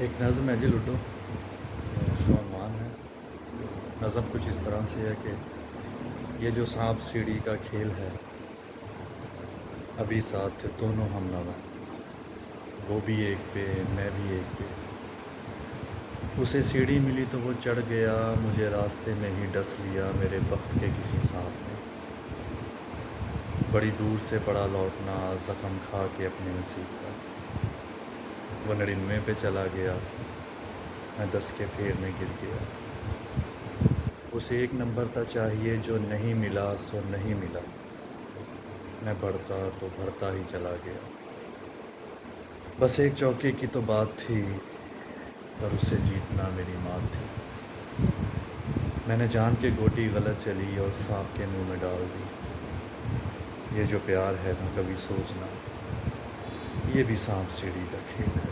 एक नज़म है जी लूडो, उसका उन्वान है। नज़म कुछ इस तरह से है कि ये जो सांप सीढ़ी का खेल है, अभी साथ थे दोनों हमनवा, वो भी एक पे मैं भी एक पे। उसे सीढ़ी मिली तो वो चढ़ गया, मुझे रास्ते में ही डस लिया मेरे बख्त के किसी सांप ने। बड़ी दूर से पड़ा लौटना ज़ख्म खा के अपने नसीब का। वो 99 पे चला गया, मैं 10 के फेर में गिर गया। उसे एक नंबर था चाहिए जो नहीं मिला सो नहीं मिला। मैं बढ़ता तो बढ़ता ही चला गया। बस एक चौके की तो बात थी, पर उसे जीतना मेरी मौत थी। मैंने जान के गोटी गलत चली और सांप के मुंह में डाल दी। ये जो प्यार है ना कभी सोचना, ये भी सांप सीढ़ी का खेल है।